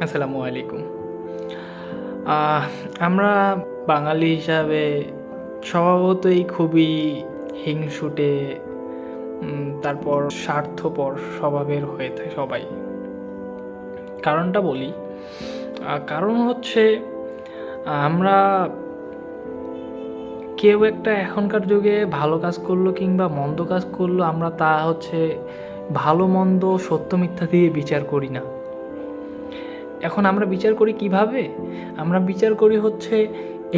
আসসালামু আলাইকুম। আমরা বাঙালি হিসাবে স্বভাবতই খুবই হিংসুটে, তারপর স্বার্থপর স্বভাবের হয়ে থাকে সবাই। কারণটা বলি, কারণ হচ্ছে আমরা কেউ একটা এখনকার যুগে ভালো কাজ করলো কিংবা মন্দ কাজ করলো, আমরা তা হচ্ছে ভালো মন্দ সত্য মিথ্যা দিয়ে বিচার করি না। এখন আমরা বিচার করি কিভাবে? আমরা বিচার করি হচ্ছে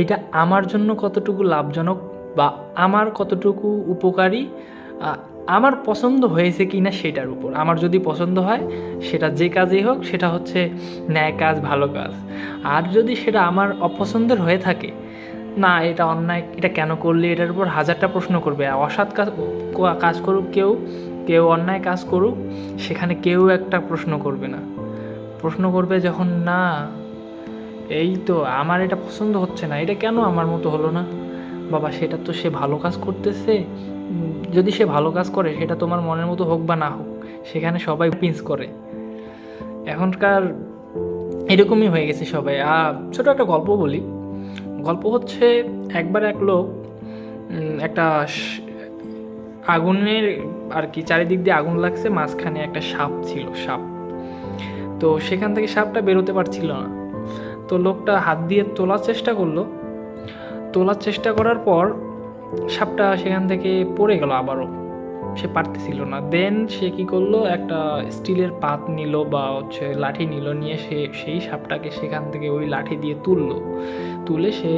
এটা আমার জন্য কতটুকু লাভজনক বা আমার কতটুকু উপকারী, আমার পছন্দ হয়েছে কি না সেটার উপর। আমার যদি পছন্দ হয় সেটা যে কাজেই হোক সেটা হচ্ছে ন্যায় কাজ, ভালো কাজ। আর যদি সেটা আমার অপছন্দের হয়ে থাকে, না এটা অন্যায়, এটা কেন করলে, এটার উপর হাজারটা প্রশ্ন করবে। অসৎ কাজ কাজ করুক কেউ, কেউ অন্যায় কাজ করুক, সেখানে কেউ একটা প্রশ্ন করবে না। প্রশ্ন করবে যখন, না এই তো আমার এটা পছন্দ হচ্ছে না, এটা কেন আমার মতো হলো না। বাবা, সেটা তো সে ভালো কাজ করতেছে, যদি সে ভালো কাজ করে সেটা তোমার মনের মতো হোক বা না হোক, সেখানে সবাই পিঞ্চ করে। এখনকার এরকমই হয়ে গেছে সবাই। ছোট একটা গল্প বলি। গল্প হচ্ছে, একবার এক লোক একটা আগুনের আর কি, চারিদিক দিয়ে আগুন লাগছে, মাঝখানে একটা সাপ ছিল, সাপ। তো সেখান থেকে সাপটা বেরোতে পারছিল না। তো লোকটা হাত দিয়ে তোলার চেষ্টা করলো। তোলার চেষ্টা করার পর সাপটা সেখান থেকে পড়ে গেল আবারও, সে পারতেছিল না। দেন সে কী করলো, একটা স্টিলের পাত নিল বা হচ্ছে লাঠি নিল, নিয়ে সে সেই সাপটাকে সেখান থেকে ওই লাঠি দিয়ে তুললো। তুলে সে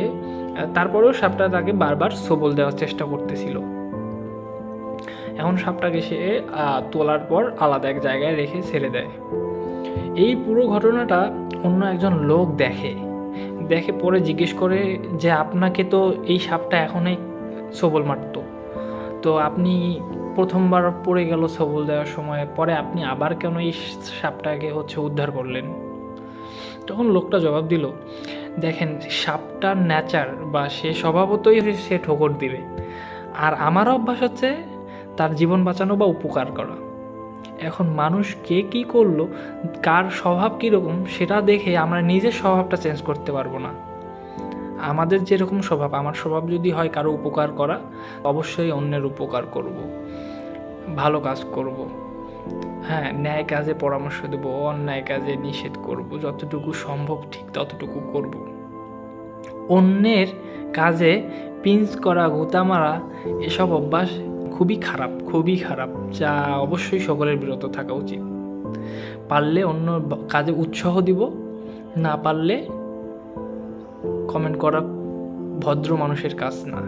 তারপরেও সাপটা তাকে বারবার সবল দেওয়ার চেষ্টা করতেছিল। এখন সাপটাকে সে তোলার পর আলাদা এক জায়গায় রেখে ছেড়ে দেয়। এই পুরো ঘটনাটা অন্য একজন লোক দেখে। পরে জিজ্ঞেস করে যে, আপনাকে তো এই সাপটা এখনই সবল মারত, তো আপনি প্রথমবার পড়ে গেল সবল দেওয়ার সময়, পরে আপনি আবার কেন এই সাপটাকে হচ্ছে উদ্ধার করলেন? তখন লোকটা জবাব দিল, দেখেন, সাপটার নেচার বা সে স্বভাবতই সে ঠোকর দিবে, আর আমার অভ্যাস হচ্ছে তার জীবন বাঁচানো বা উপকার করা। এখন মানুষ কে কী করলো, কার স্বভাব কীরকম, সেটা দেখে আমরা নিজের স্বভাবটা চেঞ্জ করতে পারবো না। আমাদের যেরকম স্বভাব, আমার স্বভাব যদি হয় কারো উপকার করা, অবশ্যই অন্যের উপকার করব, ভালো কাজ করব। হ্যাঁ, ন্যায় কাজে পরামর্শ দেব, অন্যায় কাজে নিষেধ করব, যতটুকু সম্ভব ঠিক ততটুকু করব। অন্যের কাজে পিঞ্চ করা, গুঁতা মারা, এসব অভ্যাস খুবই খারাপ, খুবই খারাপ, যা অবশ্যই সকলের বিরত থাকা উচিত। পারলে অন্য কাজে উৎসাহ দিব, না পারলে কমেন্ট করা ভদ্র মানুষের কাজ না।